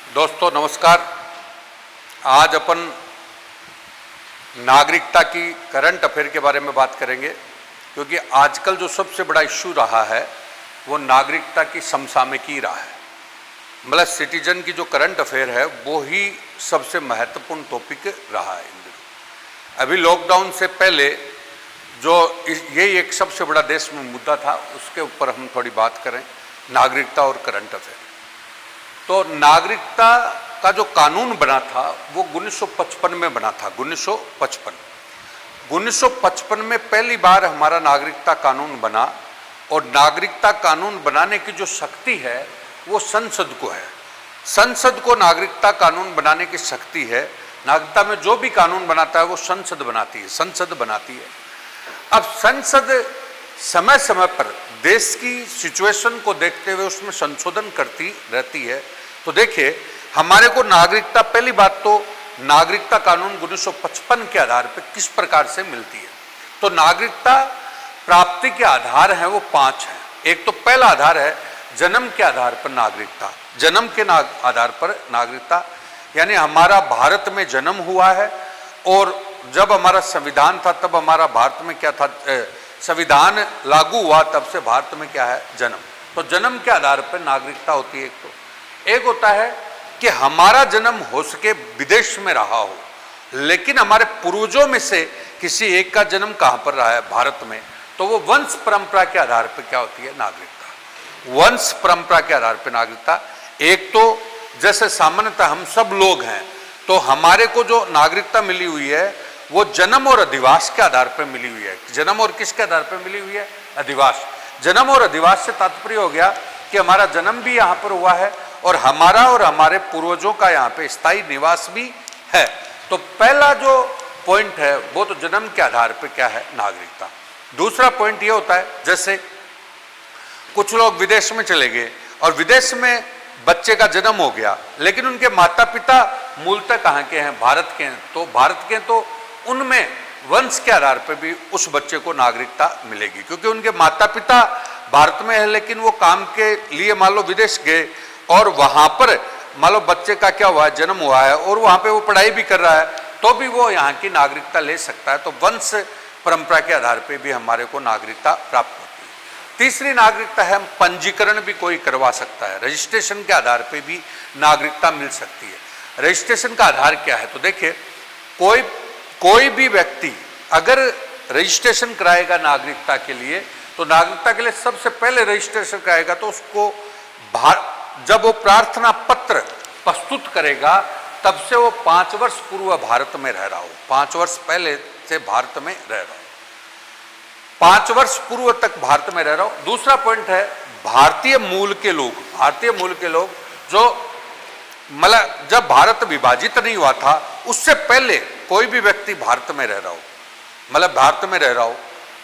दोस्तों नमस्कार। आज अपन नागरिकता की करंट अफेयर के बारे में बात करेंगे, क्योंकि आजकल जो सबसे बड़ा इश्यू रहा है वो नागरिकता की समसामयिकी रहा है। मतलब सिटीजन की जो करंट अफेयर है वो ही सबसे महत्वपूर्ण टॉपिक रहा है इन दिनों। अभी लॉकडाउन से पहले जो यही एक सबसे बड़ा देश में मुद्दा था, उसके ऊपर हम थोड़ी बात करें, नागरिकता और करंट अफेयर। तो नागरिकता का जो कानून बना था वो 1955 में बना था। 1955 में पहली बार हमारा नागरिकता कानून बना, और नागरिकता कानून बनाने की जो शक्ति है वो संसद को है। संसद को नागरिकता कानून बनाने की शक्ति है। नागरिकता में जो भी कानून बनाता है वो संसद बनाती है, संसद बनाती है। अब संसद समय समय पर देश की सिचुएशन को देखते हुए उसमें संशोधन करती रहती है। तो देखिए, हमारे को नागरिकता, पहली बात तो नागरिकता कानून 1955 के आधार पर किस प्रकार से मिलती है। तो नागरिकता प्राप्ति के आधार हैं वो 5 हैं। एक तो पहला आधार है जन्म के आधार पर नागरिकता। जन्म के आधार पर नागरिकता यानी हमारा भारत में जन्म हुआ है, और जब हमारा संविधान था तब हमारा भारत में क्या था, संविधान लागू हुआ तब से भारत में क्या है, जन्म। तो जन्म के आधार पर नागरिकता होती है। एक होता है कि हमारा जन्म हो सके विदेश में रहा हो, लेकिन हमारे पूर्वजों में से किसी एक का जन्म कहाँ पर रहा है, भारत में, तो वो वंश परंपरा के आधार पर क्या होती है, नागरिकता। वंश परंपरा के आधार पर नागरिकता। एक तो जैसे सामान्यतः हम सब लोग हैं, तो हमारे को जो नागरिकता मिली हुई है वो जन्म और अधिवास के आधार पर मिली हुई है। जन्म और किसके आधार पर मिली हुई है, अधिवास। जन्म और अधिवास से तात्पर्य हो गया कि हमारा जन्म भी यहाँ पर हुआ है और हमारे पूर्वजों का यहाँ पे स्थायी निवास भी है। तो पहला जो पॉइंट है वो तो जन्म के आधार पर क्या है, नागरिकता। दूसरा पॉइंट ये होता है, जैसे कुछ लोग विदेश में चले गए और विदेश में बच्चे का जन्म हो गया, लेकिन उनके माता पिता मूलतः कहाँ के हैं, भारत के हैं। तो भारत के, तो उनमें वंश के आधार पर भी उस बच्चे को नागरिकता मिलेगी, क्योंकि उनके माता पिता भारत में है, लेकिन वो काम के लिए मान लो विदेश गए और वहां पर मान लो बच्चे का क्या हुआ है, जन्म हुआ है, और वहां पे वो पढ़ाई भी कर रहा है, तो भी वो यहाँ की नागरिकता ले सकता है। तो वंश परंपरा के आधार पर भी हमारे को नागरिकता प्राप्त होती है। तीसरी नागरिकता है, हम पंजीकरण भी कोई करवा सकता है, रजिस्ट्रेशन के आधार पर भी नागरिकता मिल सकती है। रजिस्ट्रेशन का आधार क्या है, तो देखिए, कोई भी व्यक्ति अगर रजिस्ट्रेशन कराएगा नागरिकता के लिए, तो नागरिकता के लिए सबसे पहले रजिस्ट्रेशन कराएगा तो उसको जब वो प्रार्थना पत्र प्रस्तुत करेगा तब से वो 5 वर्ष पूर्व भारत में रह रहा हो, 5 वर्ष पहले से भारत में रह रहा हो, 5 वर्ष पूर्व तक भारत में रह रहा हो। दूसरा पॉइंट है भारतीय मूल के लोग। भारतीय मूल के लोग जो मतलब जब भारत विभाजित नहीं हुआ था उससे पहले कोई भी व्यक्ति भारत में रह रहा हो, मतलब भारत में रह रहा हो।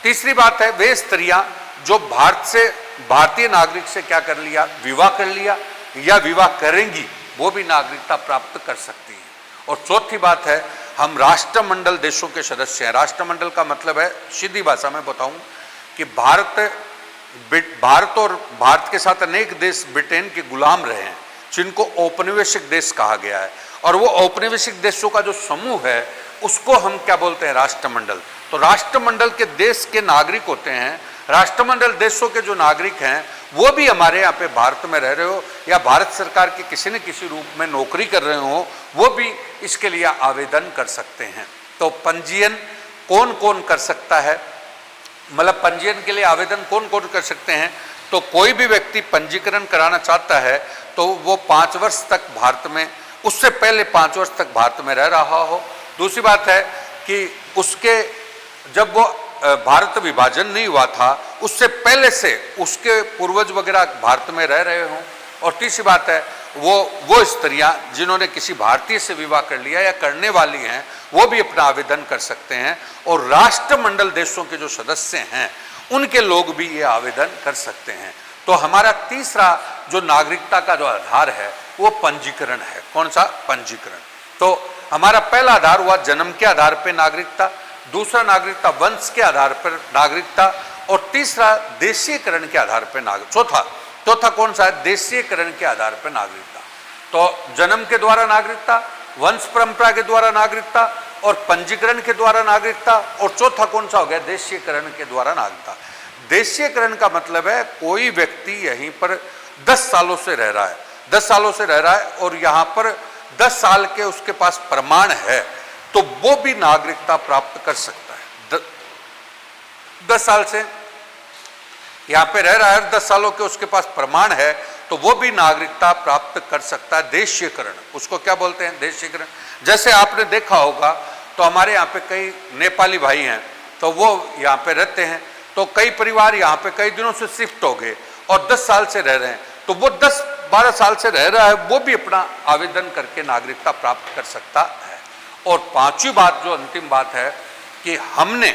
तीसरी बात है वे स्त्रियां जो भारतीय नागरिक से क्या कर लिया, विवाह कर लिया या विवाह करेंगी, वो भी नागरिकता प्राप्त कर सकती हैं। और चौथी बात है, हम राष्ट्रमंडल देशों के सदस्य हैं। राष्ट्रमंडल का मतलब है, सीधी भाषा में बताऊं कि भारत और भारत के साथ अनेक देश ब्रिटेन के गुलाम रहे हैं, जिनको औपनिवेशिक देश कहा गया है, और वो औपनिवेशिक देशों का जो समूह है उसको हम क्या बोलते हैं, राष्ट्रमंडल। तो राष्ट्रमंडल के देश के नागरिक होते हैं, राष्ट्रमंडल देशों के जो नागरिक हैं वो भी हमारे यहाँ पे भारत में रह रहे हो या भारत सरकार के किसी न किसी रूप में नौकरी कर रहे हो, वो भी इसके लिए आवेदन कर सकते हैं। तो पंजीयन कौन कौन कर सकता है, मतलब पंजीयन के लिए आवेदन कौन कौन कर सकते हैं, तो कोई भी व्यक्ति पंजीकरण कराना चाहता है तो वो 5 वर्ष तक भारत में, उससे पहले 5 वर्ष तक भारत में रह रहा हो। दूसरी बात है कि उसके जब वो भारत विभाजन नहीं हुआ था उससे पहले से उसके पूर्वज वगैरह भारत में रह रहे हों। और तीसरी बात है वो स्त्रियां जिन्होंने किसी भारतीय से विवाह कर लिया या करने वाली हैं, वो भी अपना आवेदन कर सकते हैं। और राष्ट्रमंडल देशों के जो सदस्य हैं उनके लोग भी ये आवेदन कर सकते हैं। तो हमारा तीसरा जो नागरिकता का जो आधार है वो पंजीकरण है। कौन सा, पंजीकरण। तो हमारा पहला आधार हुआ जन्म के आधार पर नागरिकता, दूसरा नागरिकता वंश के आधार पर नागरिकता, और तीसरा देशीयकरण के आधार पर नागरिकता। चौथा कौन सा है, देशीयकरण के आधार पर नागरिकता। तो जन्म के द्वारा नागरिकता, वंश परंपरा के द्वारा नागरिकता और पंजीकरण के द्वारा नागरिकता, और चौथा कौन सा हो गया, देशीयकरण के द्वारा नागरिकता। देशीयकरण का मतलब है कोई व्यक्ति यहीं पर 10 सालों से रह रहा है, 10 सालों से रह रहा है और यहाँ पर 10 साल के उसके पास प्रमाण है, तो वो भी नागरिकता प्राप्त कर सकता है। 10 साल से यहाँ पे रह रहा है, 10 सालों के उसके पास प्रमाण है, तो वो भी नागरिकता प्राप्त कर सकता है। देशीयकरण, उसको क्या बोलते हैं, देशीयकरण। जैसे आपने देखा होगा तो हमारे यहाँ पे कई नेपाली भाई हैं, तो वो यहाँ पे रहते हैं, तो कई परिवार यहाँ पे कई दिनों से शिफ्ट हो गए और 10 साल से रह रहे हैं, तो वो 10-12 साल से रह रहा है, वो भी अपना आवेदन करके नागरिकता प्राप्त कर सकता है। और पांचवी बात, जो अंतिम बात है, कि हमने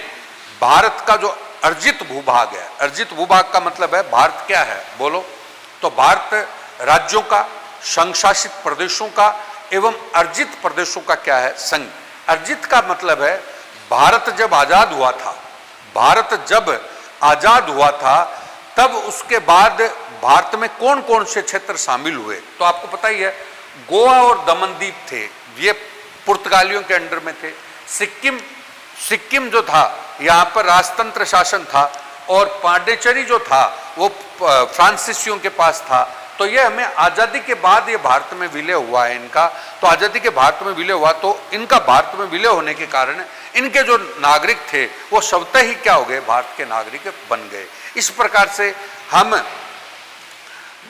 भारत का जो अर्जित भूभाग है, अर्जित भूभाग का मतलब है भारत क्या है बोलो, तो भारत राज्यों का, संघ शासित प्रदेशों का एवं अर्जित प्रदेशों का क्या है, संघ। अर्जित का मतलब है भारत जब आजाद हुआ था, भारत जब आजाद हुआ था तब उसके बाद भारत में कौन कौन से क्षेत्र शामिल हुए, तो आपको पता ही है, गोवा और दमनदीप थे, ये पुर्तगालियों के अंडर में थे। सिक्किम जो था, यहाँ पर राजतंत्र शासन था, और पांडिचेरी जो था वो फ्रांसीसियों के पास था। तो ये हमें आज़ादी के बाद ये भारत में विलय हुआ है इनका, तो आज़ादी के भारत में विलय हुआ, तो इनका भारत में विलय होने के कारण इनके जो नागरिक थे वो स्वतः ही क्या हो गए, भारत के नागरिक बन गए। इस प्रकार से हम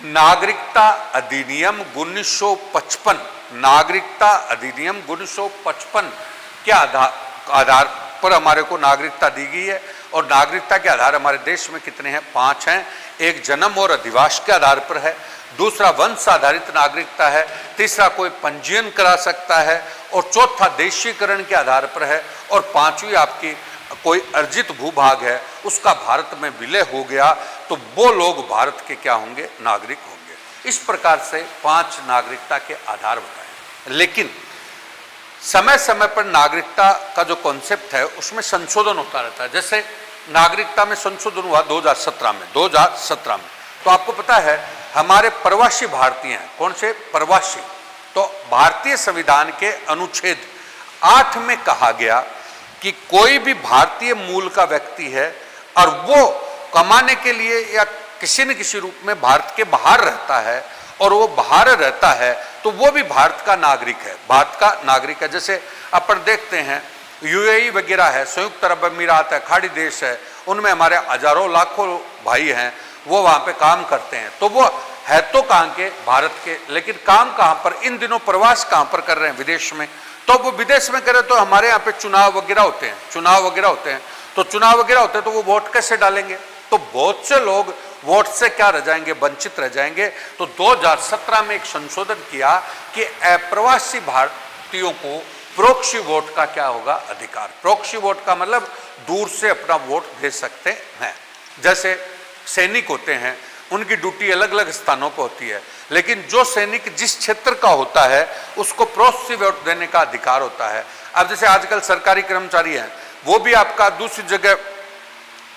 नागरिकता अधिनियम 1955, नागरिकता अधिनियम 1955 के आधार पर हमारे को नागरिकता दी गई है। और नागरिकता के आधार हमारे देश में कितने हैं, 5 हैं। एक जन्म और अधिवास के आधार पर है, दूसरा वंश आधारित नागरिकता है, तीसरा कोई पंजीयन करा सकता है, और चौथा देशीकरण के आधार पर है, और पांचवी आपकी कोई अर्जित भूभाग है, उसका भारत में विलय हो गया, तो वो लोग भारत के क्या होंगे, नागरिक होंगे। इस प्रकार से 5 नागरिकता के आधार बताए। लेकिन समय समय पर नागरिकता का जो कॉन्सेप्ट है उसमें संशोधन होता रहता है। जैसे नागरिकता में संशोधन हुआ 2017 में, तो आपको पता है हमारे प्रवासी भारतीय हैं, कौन से प्रवासी, तो भारतीय संविधान के अनुच्छेद 8 में कहा गया कि कोई भी भारतीय मूल का व्यक्ति है और वो कमाने के लिए या किसी न किसी रूप में भारत के बाहर रहता है, और वो बाहर रहता है, तो वो भी भारत का नागरिक है, भारत का नागरिक है। जैसे अपन देखते हैं यूएई वगैरह है, संयुक्त अरब अमीरात है, खाड़ी देश है, उनमें हमारे हजारों लाखों भाई हैं, वो वहाँ पे काम करते हैं, तो वो है तो कहाँ के, भारत के, लेकिन काम कहाँ पर, इन दिनों प्रवास कहाँ पर कर रहे हैं, विदेश में। तो वो विदेश में करें तो हमारे यहाँ पे चुनाव वगैरह होते हैं, तो चुनाव वगैरह होते हैं, तो वो वोट कैसे डालेंगे, तो बहुत से लोग वोट से क्या रह जाएंगे, वंचित रह जाएंगे। तो 2017 में एक संशोधन किया कि अप्रवासी भारतीयों को प्रोक्सी वोट का क्या होगा, अधिकार। प्रोक्सी वोट का मतलब दूर से अपना वोट दे सकते हैं। जैसे सैनिक होते हैं, उनकी ड्यूटी अलग अलग स्थानों पर होती है, लेकिन जो सैनिक जिस क्षेत्र का होता है उसको प्रोक्सी वोट देने का अधिकार होता है। अब जैसे आजकल सरकारी कर्मचारी हैं, वो भी आपका दूसरी जगह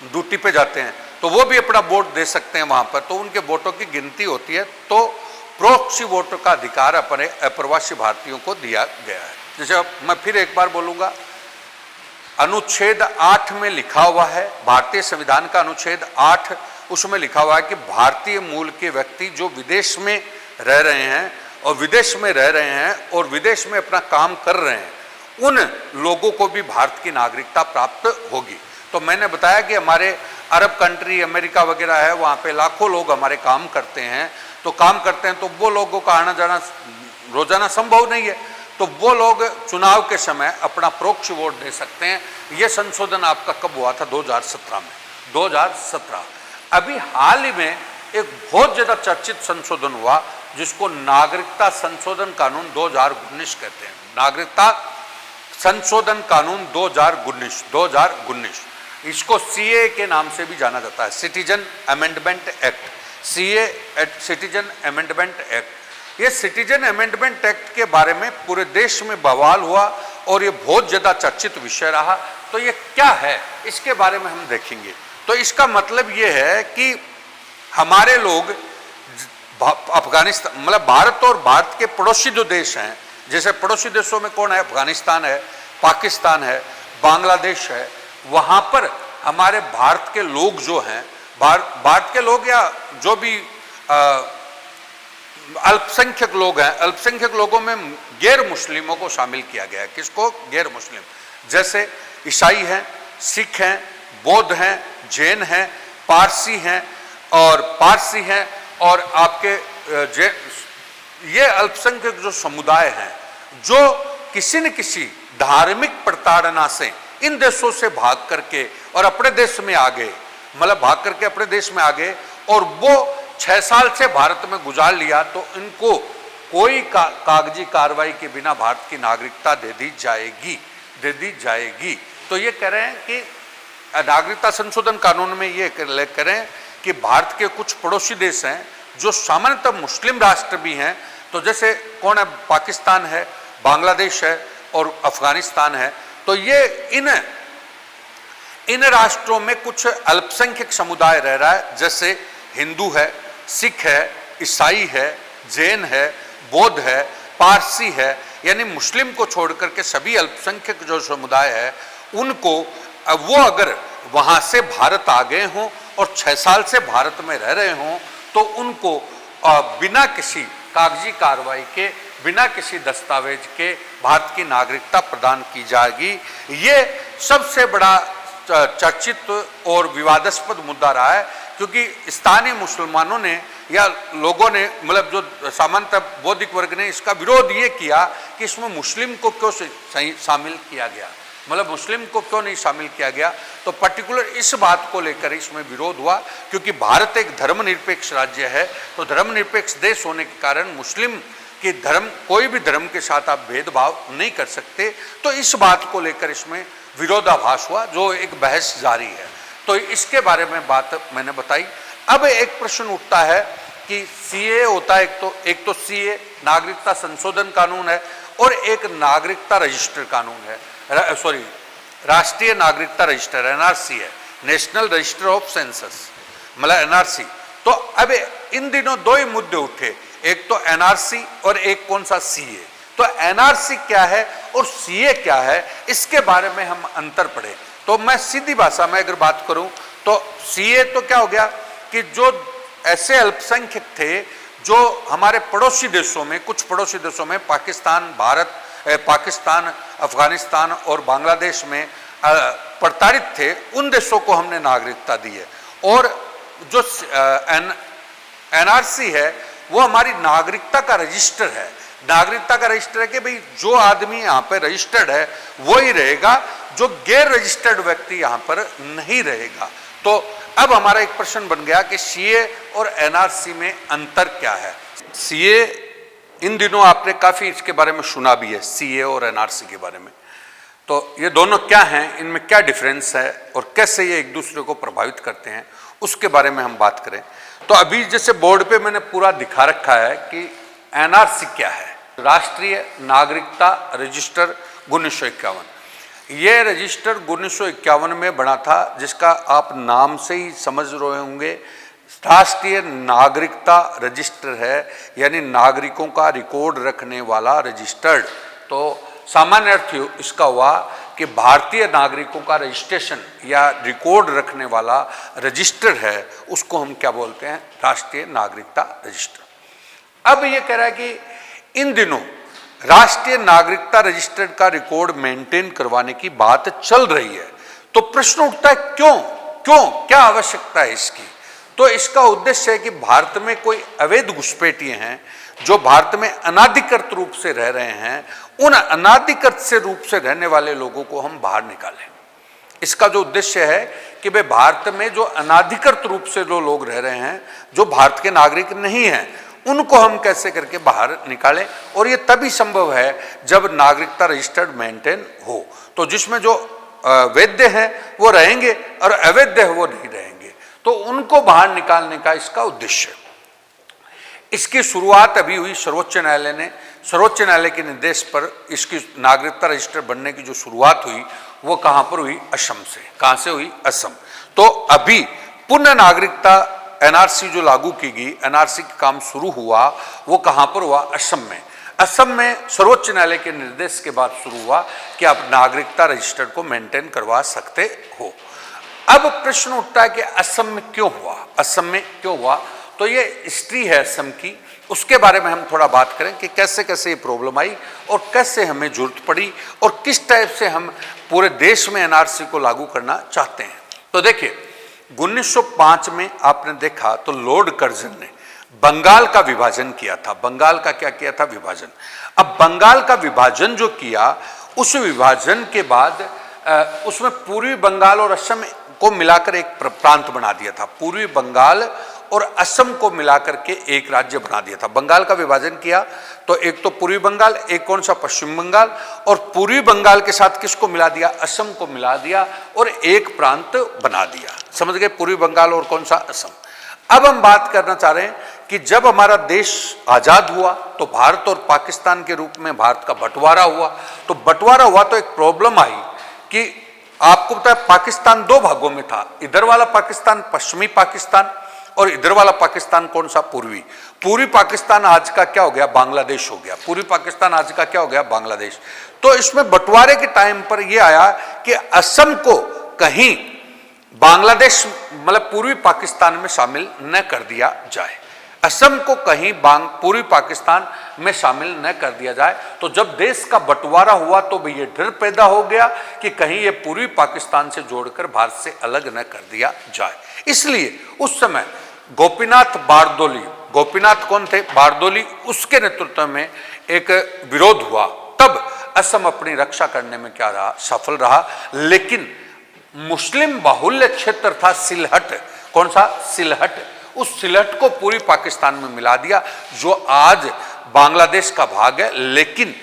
ड्यूटी पे जाते हैं, तो वो भी अपना वोट दे सकते हैं वहां पर, तो उनके वोटों की गिनती होती है। तो प्रोक्सी वोट का अधिकार अपने अप्रवासी भारतीयों को दिया गया है। जैसे मैं फिर एक बार बोलूंगा, अनुच्छेद 8 में लिखा हुआ है, भारतीय संविधान का अनुच्छेद 8, उसमें लिखा हुआ है कि भारतीय मूल के व्यक्ति जो विदेश में रह रहे हैं और विदेश में अपना काम कर रहे हैं, उन लोगों को भी भारत की नागरिकता प्राप्त होगी। तो मैंने बताया कि हमारे अरब कंट्री, अमेरिका वगैरह है, वहाँ पे लाखों लोग हमारे काम करते हैं, तो वो लोगों का आना जाना रोजाना संभव नहीं है, तो वो लोग चुनाव के समय अपना प्रोक्सी वोट दे सकते हैं। ये संशोधन आपका कब हुआ था, 2017 में, 2017। अभी हाल ही में एक बहुत ज्यादा चर्चित संशोधन हुआ जिसको नागरिकता संशोधन कानून 2019 कहते हैं। नागरिकता संशोधन कानून 2019, इसको सीए के नाम से भी जाना जाता है, citizen amendment act, CA citizen amendment act. ये सिटीजन अमेंडमेंट एक्ट के बारे में पूरे देश में बवाल हुआ और ये बहुत ज्यादा चर्चित विषय रहा। तो ये क्या है, इसके बारे में हम देखेंगे। तो इसका मतलब ये है कि हमारे लोग अफगानिस्तान मतलब भारत और भारत के पड़ोसी जो देश हैं, जैसे पड़ोसी देशों में कौन है, अफगानिस्तान है, पाकिस्तान है, बांग्लादेश है, वहां पर हमारे भारत के लोग जो हैं, भारत के लोग या जो भी अल्पसंख्यक लोग हैं, अल्पसंख्यक लोगों में गैर मुस्लिमों को शामिल किया गया है। किसको? गैर मुस्लिम, जैसे ईसाई हैं, सिख हैं, बौद्ध हैं, जैन हैं, पारसी हैं और आपके ये अल्पसंख्यक जो समुदाय हैं, जो किसी न किसी धार्मिक प्रताड़ना से इन देशों से भाग करके और अपने देश में आ गए, मतलब भाग करके अपने देश में आ गए और वो 6 साल से भारत में गुजार लिया, तो इनको कोई कागजी कार्रवाई के बिना भारत की नागरिकता दे दी जाएगी। तो ये कह रहे हैं कि नागरिकता संशोधन कानून में ये कह रहे हैं कि भारत के कुछ पड़ोसी देश हैं जो सामान्यतः मुस्लिम राष्ट्र भी हैं, तो जैसे कौन है, पाकिस्तान है, बांग्लादेश है और अफगानिस्तान है, तो ये इन राष्ट्रों में कुछ अल्पसंख्यक समुदाय रह रहा है, जैसे हिंदू है, सिख है, ईसाई है, जैन है, बौद्ध है, पारसी है, यानी मुस्लिम को छोड़ करके सभी अल्पसंख्यक जो समुदाय है उनको वो अगर वहां से भारत आ गए हों और 6 साल से भारत में रह रहे हों, तो उनको बिना किसी कागजी कार्रवाई के, बिना किसी दस्तावेज के भारत की नागरिकता प्रदान की जाएगी। ये सबसे बड़ा चर्चित और विवादास्पद मुद्दा रहा है, क्योंकि स्थानीय मुसलमानों ने या लोगों ने, मतलब जो सामान्यतः बौद्धिक वर्ग ने इसका विरोध ये किया कि इसमें मुस्लिम को क्यों शामिल किया गया, मतलब मुस्लिम को क्यों नहीं शामिल किया गया। तो पर्टिकुलर इस बात को लेकर इसमें विरोध हुआ, क्योंकि भारत एक धर्मनिरपेक्ष राज्य है, तो धर्मनिरपेक्ष देश होने के कारण मुस्लिम के धर्म, कोई भी धर्म के साथ आप भेदभाव नहीं कर सकते। तो इस बात को लेकर इसमें विरोधाभास हुआ, जो एक बहस जारी है। तो इसके बारे में बात मैंने बताई। अब एक प्रश्न उठता है कि सीए होता है, एक तो सीए नागरिकता संशोधन कानून है और एक नागरिकता रजिस्टर कानून है, राष्ट्रीय नागरिकता रजिस्टर एनआरसी है, नेशनल रजिस्टर ऑफ सेंसस, मतलब एनआरसी। तो अब इन दिनों 2 ही मुद्दे उठे, एक तो एनआरसी और एक कौन सा सीए। तो एनआरसी क्या है और सीए क्या है, इसके बारे में हम अंतर पढ़े। तो मैं सीधी भाषा में अगर बात करूं तो सीए तो क्या हो गया कि जो ऐसे अल्पसंख्यक थे जो हमारे पड़ोसी देशों में, कुछ पड़ोसी देशों में पाकिस्तान, अफगानिस्तान और बांग्लादेश में प्रताड़ित थे, उन देशों को हमने नागरिकता दी है। और जो एनआरसी है वो हमारी नागरिकता का रजिस्टर है। नागरिकता का रजिस्टर है कि भाई जो आदमी यहाँ पे रजिस्टर्ड है वो ही रहेगा, जो गैर रजिस्टर्ड व्यक्ति यहाँ पर नहीं रहेगा। तो अब हमारा एक प्रश्न बन गया कि सीए और एनआरसी में अंतर क्या है। सीए इन दिनों आपने काफी इसके बारे में सुना भी है, सीए और एनआरसी के बारे में। तो ये दोनों क्या हैं, इनमें क्या डिफरेंस है और कैसे ये एक दूसरे को प्रभावित करते हैं, उसके बारे में हम बात करें। तो अभी जैसे बोर्ड पे मैंने पूरा दिखा रखा है कि एनआरसी क्या है, राष्ट्रीय नागरिकता रजिस्टर 1951। ये रजिस्टर 1951 में बना था, जिसका आप नाम से ही समझ रहे होंगे, राष्ट्रीय नागरिकता रजिस्टर है, यानी नागरिकों का रिकॉर्ड रखने वाला रजिस्टर्ड। तो सामान्य अर्थ इसका हुआ कि भारतीय नागरिकों का रजिस्ट्रेशन या रिकॉर्ड रखने वाला रजिस्टर है, उसको हम क्या बोलते हैं, राष्ट्रीय नागरिकता रजिस्टर। अब ये कह रहा है कि इन दिनों राष्ट्रीय नागरिकता रजिस्टर का रिकॉर्ड मेंटेन करवाने की बात चल रही है। तो प्रश्न उठता है क्यों क्या आवश्यकता है इसकी। तो इसका उद्देश्य है कि भारत में कोई अवैध घुसपैठिए हैं जो भारत में अनाधिकृत रूप से रह रहे हैं, उन अनाधिकृत से रूप से रहने वाले लोगों को हम बाहर निकालें। इसका जो उद्देश्य है कि भाई भारत में जो अनाधिकृत रूप से जो लोग रह रहे हैं, जो भारत के नागरिक नहीं हैं, उनको हम कैसे करके बाहर निकालें। और ये तभी संभव है जब नागरिकता रजिस्टर्ड मेंटेन हो। तो जिसमें जो वैध हैं वो रहेंगे और अवैध है वो नहीं रहेंगे, तो उनको बाहर निकालने का इसका उद्देश्य। इसकी शुरुआत अभी हुई सर्वोच्च न्यायालय ने, सर्वोच्च न्यायालय के निर्देश पर इसकी नागरिकता रजिस्टर बनने की जो शुरुआत हुई वो कहाँ पर हुई, असम से। कहाँ से हुई, असम। तो अभी पुनः नागरिकता एनआरसी जो लागू की गई, एनआरसी का काम शुरू हुआ, वो कहां पर हुआ? असम में। असम में सर्वोच्च न्यायालय के निर्देश के बाद शुरू हुआ कि आप नागरिकता रजिस्टर को मेंटेन करवा सकते हो। अब प्रश्न उठता है कि असम में क्यों हुआ? असम में क्यों हुआ? तो ये हिस्ट्री है असम की, उसके बारे में हम थोड़ा बात करें कि कैसे कैसे ये प्रॉब्लम आई और कैसे हमें जरूरत पड़ी और किस टाइप से हम पूरे देश में एनआरसी को लागू करना चाहते हैं। तो देखिए, 1905 में आपने देखा तो लॉर्ड कर्जन ने बंगाल का विभाजन किया था। बंगाल का क्या किया था? विभाजन। अब बंगाल का विभाजन जो किया, उस विभाजन के बाद उसमें पूर्वी बंगाल और असम को मिलाकर एक प्रांत बना दिया था। पूर्वी बंगाल और असम को मिलाकर के एक राज्य बना दिया था। बंगाल का विभाजन किया तो एक तो पूर्वी बंगाल, एक कौन सा? पश्चिम बंगाल, और पूर्वी बंगाल के साथ किसको मिला दिया? असम को मिला दिया और एक प्रांत बना दिया। समझ गए? पूर्वी बंगाल और कौन सा? असम। अब हम बात करना चाह रहे हैं कि जब हमारा देश आजाद हुआ तो भारत और पाकिस्तान के रूप में भारत का बंटवारा हुआ। तो बंटवारा हुआ तो एक प्रॉब्लम आई कि आपको पता है पाकिस्तान दो भागों में था। इधर वाला पाकिस्तान पश्चिमी पाकिस्तान और इधर वाला पाकिस्तान कौन सा? पूर्वी। पूर्वी पाकिस्तान आज का क्या हो गया? बांग्लादेश हो गया। पूर्वी पाकिस्तान आज का क्या हो गया? बांग्लादेश। तो इसमें बंटवारे के टाइम पर यह आया कि असम को कहीं बांग्लादेश मतलब पूर्वी पाकिस्तान में शामिल न कर दिया जाए। असम को कहीं पूर्वी पाकिस्तान में शामिल न कर दिया जाए। तो जब देश का बंटवारा हुआ तो भी ये डर पैदा हो गया कि कहीं ये पूर्वी पाकिस्तान से जोड़कर भारत से अलग न कर दिया जाए। इसलिए उस समय गोपीनाथ बारदोली, गोपीनाथ कौन थे? बारदोली, उसके नेतृत्व में एक विरोध हुआ। तब असम अपनी रक्षा करने में क्या रहा? सफल रहा। लेकिन मुस्लिम बाहुल्य क्षेत्र था सिलहट। कौन सा? सिलहट। उस सिलहट को पूरी पाकिस्तान में मिला दिया, जो आज बांग्लादेश का भाग है। लेकिन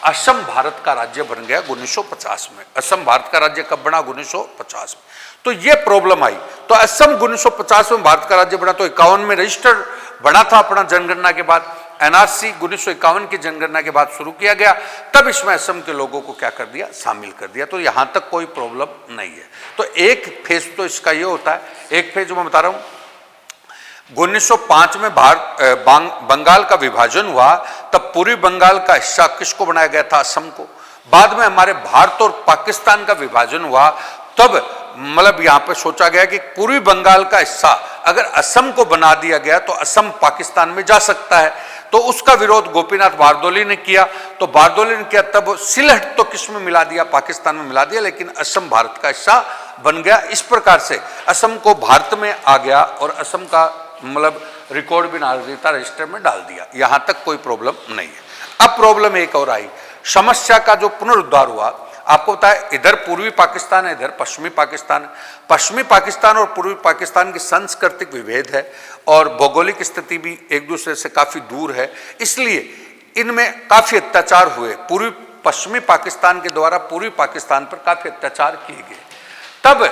असम भारत का राज्य बन गया 1950 में। असम भारत का राज्य कब बना? 1950 में। तो ये प्रॉब्लम आई। तो असम 1950 में भारत का राज्य बना, तो 51 में रजिस्टर बना था अपना जनगणना के बाद। एनआरसी 1951 की जनगणना के बाद शुरू किया गया। तब इसमें असम के लोगों को क्या कर दिया? शामिल कर दिया। तो यहां तक कोई प्रॉब्लम नहीं है। तो एक फेज तो इसका ये होता है। एक फेज मैं बता रहा हूं, 1905 में बंगाल का विभाजन हुआ, तब पूर्वी बंगाल का हिस्सा किसको बनाया गया था? असम को। बाद में हमारे भारत और पाकिस्तान का विभाजन हुआ, तब मतलब यहां पे सोचा गया कि पूर्वी बंगाल का हिस्सा अगर असम को बना दिया गया तो असम पाकिस्तान में जा सकता है। तो उसका विरोध गोपीनाथ बारदोली ने किया। तो बारदोली ने किया, तब सिलहट तो किस में मिला दिया? पाकिस्तान में मिला दिया, लेकिन असम भारत का हिस्सा बन गया। इस प्रकार से असम को भारत में आ गया और असम का मतलब रिकॉर्ड भी नागरिकता रजिस्टर में डाल दिया। यहां तक कोई प्रॉब्लम नहीं है। अब प्रॉब्लम एक और आई, समस्या का जो पुनरुद्धार हुआ। आपको पता है इधर पूर्वी पाकिस्तान है, इधर पश्चिमी पाकिस्तान है। पश्चिमी पाकिस्तान और पूर्वी पाकिस्तान की सांस्कृतिक विभेद है और भौगोलिक स्थिति भी एक दूसरे से काफी दूर है, इसलिए इनमें काफी अत्याचार हुए। पूर्वी पश्चिमी पाकिस्तान के द्वारा पूर्वी पाकिस्तान पर काफी अत्याचार किए गए। तब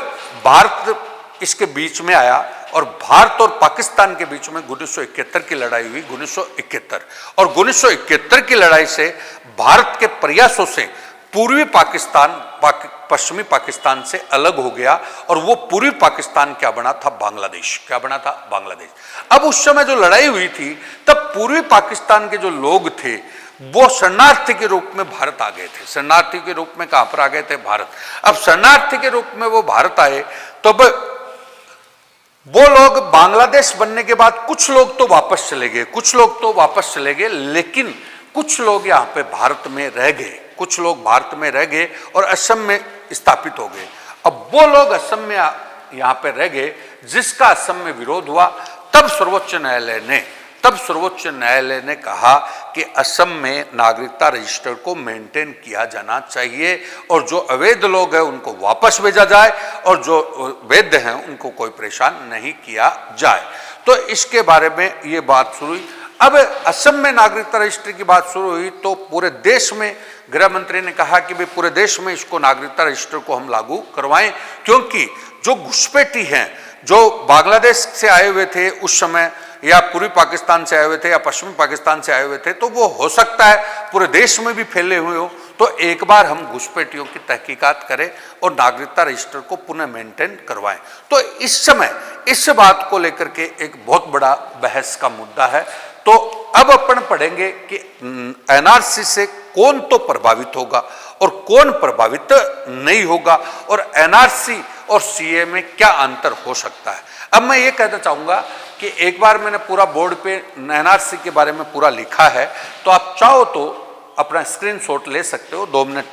भारत इसके बीच में आया और भारत और पाकिस्तान के बीच में 1971 की लड़ाई हुई। 1971 और 1971 की लड़ाई से भारत के प्रयासों से पूर्वी पाकिस्तान पश्चिमी पाकिस्तान से अलग हो गया और वो पूर्वी पाकिस्तान क्या बना था? बांग्लादेश। क्या बना था? बांग्लादेश। अब उस समय जो लड़ाई हुई थी, तब पूर्वी पाकिस्तान के जो लोग थे वो शरणार्थी के रूप में भारत आ गए थे। शरणार्थी के रूप में कहां पर आ गए थे? भारत। अब शरणार्थी के रूप में वो भारत आए, तब वो लोग बांग्लादेश बनने के बाद कुछ लोग तो वापस चले गए, कुछ लोग तो वापस चले गए, लेकिन कुछ लोग यहाँ पे भारत में रह गए। कुछ लोग भारत में रह गए और असम में स्थापित हो गए। अब वो लोग असम में यहाँ पे रह गए, जिसका असम में विरोध हुआ। तब सर्वोच्च न्यायालय ने कहा कि असम में नागरिकता रजिस्टर को मेंटेन किया जाना चाहिए और जो अवैध लोग हैं उनको वापस भेजा जाए और जो वैध हैं उनको कोई परेशान नहीं किया जाए। तो इसके बारे में ये बात शुरू हुई। अब असम में नागरिकता रजिस्टर की बात शुरू हुई तो पूरे देश में गृह मंत्री ने कहा कि भाई पूरे देश में इसको नागरिकता रजिस्टर को हम लागू करवाएं, क्योंकि जो घुसपैठी हैं, जो बांग्लादेश से आए हुए थे उस समय, या पूर्वी पाकिस्तान से आए हुए थे या पश्चिमी पाकिस्तान से आए हुए थे, तो वो हो सकता है पूरे देश में भी फैले हुए हो। तो एक बार हम घुसपैठियों की तहकीकात करें और नागरिकता रजिस्टर को पुनः मेंटेन करवाएं। तो इस समय इस बात को लेकर के एक बहुत बड़ा बहस का मुद्दा है। तो अब अपन पढ़ेंगे कि एनआरसी से कौन तो प्रभावित होगा और कौन प्रभावित नहीं होगा, और एनआरसी और सीए में क्या अंतर हो सकता है। अब मैं ये कहना चाहूंगा कि एक बार मैंने पूरा बोर्ड पे एनआरसी के बारे में पूरा लिखा है, तो आप चाहो तो अपना स्क्रीनशॉट ले सकते हो 2 मिनट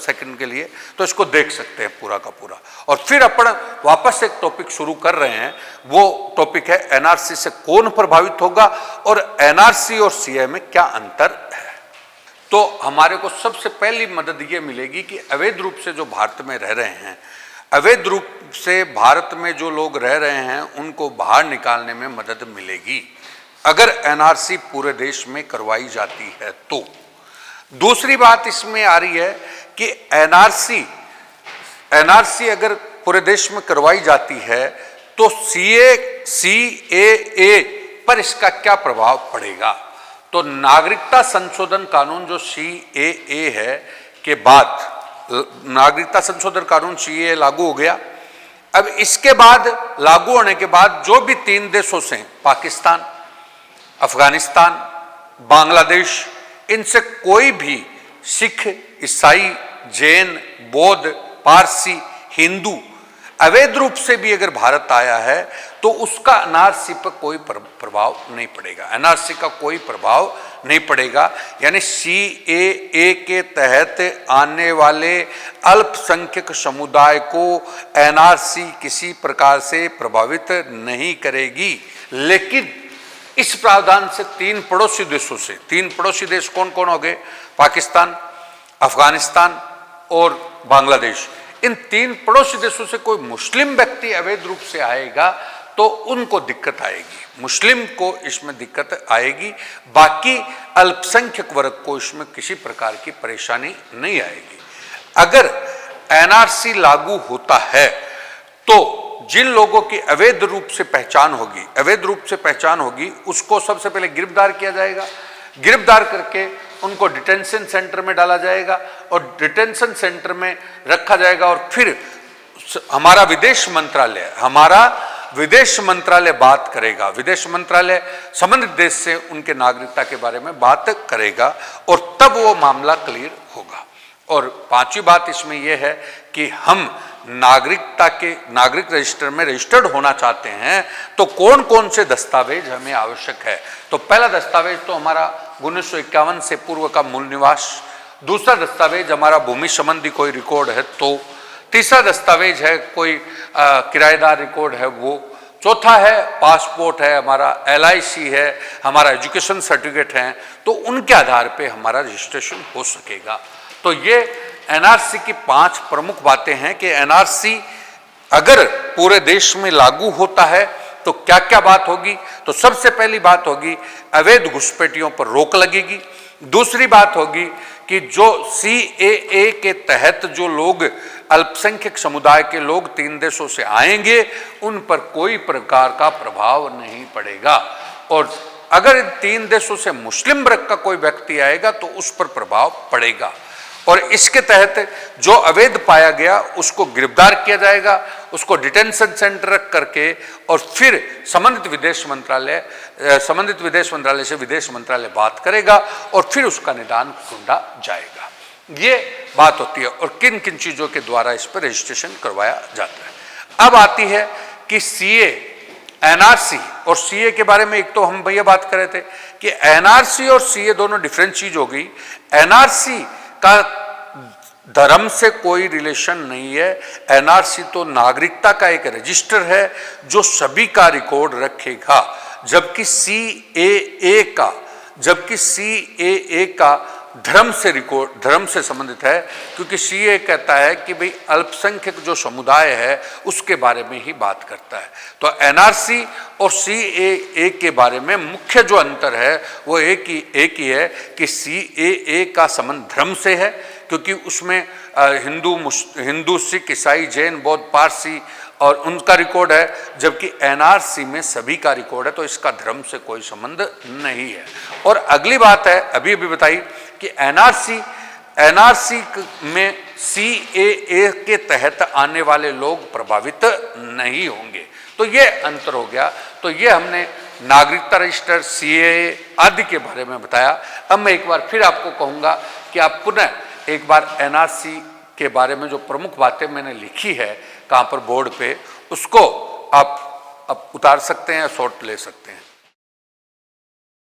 सेकंड के लिए, तो इसको देख सकते हैं पूरा का पूरा। और फिर अपन वापस एक टॉपिक शुरू कर रहे हैं, वो टॉपिक है एनआरसी से कौन प्रभावित होगा और एनआरसी और सीए में क्या अंतर है। तो हमारे को सबसे पहली मदद ये मिलेगी कि अवैध रूप से जो भारत में रह रहे हैं, अवैध रूप से भारत में जो लोग रह रहे हैं, उनको बाहर निकालने में मदद मिलेगी अगर एनआरसी पूरे देश में करवाई जाती है। तो दूसरी बात इसमें आ रही है कि एनआरसी अगर पूरे देश में करवाई जाती है तो सीएए पर इसका क्या प्रभाव पड़ेगा। तो नागरिकता संशोधन कानून जो सीएए है के बाद, नागरिकता संशोधन कानून सीएए लागू हो गया। अब इसके बाद लागू होने के बाद जो भी 3 देशों से, पाकिस्तान, अफगानिस्तान, बांग्लादेश, इनसे कोई भी सिख, ईसाई, जैन, बौद्ध, पारसी, हिंदू अवैध रूप से भी अगर भारत आया है तो उसका एनआरसी पर कोई प्रभाव नहीं पड़ेगा, एनआरसी का कोई प्रभाव नहीं पड़ेगा। यानी सीएए के तहत आने वाले अल्पसंख्यक समुदाय को एनआरसी किसी प्रकार से प्रभावित नहीं करेगी। लेकिन इस प्रावधान से 3 पड़ोसी देशों से, 3 पड़ोसी देश कौन कौन हो गए, पाकिस्तान, अफगानिस्तान और बांग्लादेश, इन 3 पड़ोसी देशों से कोई मुस्लिम व्यक्ति अवैध रूप से आएगा तो उनको दिक्कत आएगी, मुस्लिम को इसमें दिक्कत आएगी। बाकी अल्पसंख्यक वर्ग को इसमें किसी प्रकार की परेशानी नहीं आएगी। अगर एनआरसी लागू होता है तो जिन लोगों की अवैध रूप से पहचान होगी, उसको सबसे पहले गिरफ्तार किया जाएगा। गिरफ्तार करके उनको डिटेंशन सेंटर में डाला जाएगा और डिटेंशन सेंटर में रखा जाएगा। और फिर हमारा विदेश मंत्रालय बात करेगा, विदेश मंत्रालय संबंधित देश से उनके नागरिकता के बारे में बात करेगा और तब वो मामला क्लियर होगा। और 5वीं बात इसमें यह है कि हम नागरिक रजिस्टर में रजिस्टर्ड होना चाहते हैं तो कौन कौन से दस्तावेज हमें आवश्यक है। तो पहला दस्तावेज तो हमारा 1951 से पूर्व का मूल निवास, दूसरा दस्तावेज हमारा भूमि संबंधी कोई रिकॉर्ड है, तो तीसरा दस्तावेज है कोई किराएदार रिकॉर्ड है वो, चौथा है पासपोर्ट है हमारा, LIC है हमारा, एजुकेशन सर्टिफिकेट है, तो उनके आधार पे हमारा रजिस्ट्रेशन हो सकेगा। तो ये एनआरसी की 5 प्रमुख बातें हैं कि एनआरसी अगर पूरे देश में लागू होता है तो क्या क्या बात होगी। तो सबसे पहली बात होगी अवैध घुसपैठियों पर रोक लगेगी। दूसरी बात होगी कि जो सीएए के तहत जो लोग अल्पसंख्यक समुदाय के लोग 3 देशों से आएंगे उन पर कोई प्रकार का प्रभाव नहीं पड़ेगा, और अगर इन 3 देशों से मुस्लिम वर्ग का कोई व्यक्ति आएगा तो उस पर प्रभाव पड़ेगा। और इसके तहत जो अवैध पाया गया उसको गिरफ्तार किया जाएगा, उसको डिटेंशन सेंटर रख करके और फिर संबंधित विदेश मंत्रालय से विदेश मंत्रालय बात करेगा और फिर उसका निदान ढूंढा जाएगा। ये बात होती है और किन किन चीजों के द्वारा इस पर रजिस्ट्रेशन करवाया जाता है। अब आती है कि सीए, एनआरसी और सीए के बारे में एक तो हम भैया बात कर रहे थे कि एनआरसी और सीए दोनों डिफरेंट चीज हो गई। एनआरसी का धर्म से कोई रिलेशन नहीं है, एनआरसी तो नागरिकता का एक रजिस्टर है जो सभी का रिकॉर्ड रखेगा, जबकि सीएए का धर्म से संबंधित है, क्योंकि सीए कहता है कि भाई अल्पसंख्यक जो समुदाय है उसके बारे में ही बात करता है। तो एनआरसी और सीएए के बारे में मुख्य जो अंतर है वो एक ही है कि सीएए का संबंध धर्म से है, क्योंकि उसमें हिंदू, सिख, ईसाई, जैन, बौद्ध, पारसी और उनका रिकॉर्ड है, जबकि एनआरसी में सभी का रिकॉर्ड है, तो इसका धर्म से कोई संबंध नहीं है। और अगली बात है अभी बताई कि एनआरसी में सीएए के तहत आने वाले लोग प्रभावित नहीं होंगे। तो तो ये अंतर हो गया। तो ये हमने नागरिकता रजिस्टर, सीएए आदि के बारे में बताया। अब मैं एक बार फिर आपको कहूँगा कि आप पुनः एक बार एनआरसी के बारे में जो प्रमुख बातें मैंने लिखी है कहाँ पर बोर्ड पे, उसको आप उतार सकते हैं या शॉर्ट ले सकते हैं।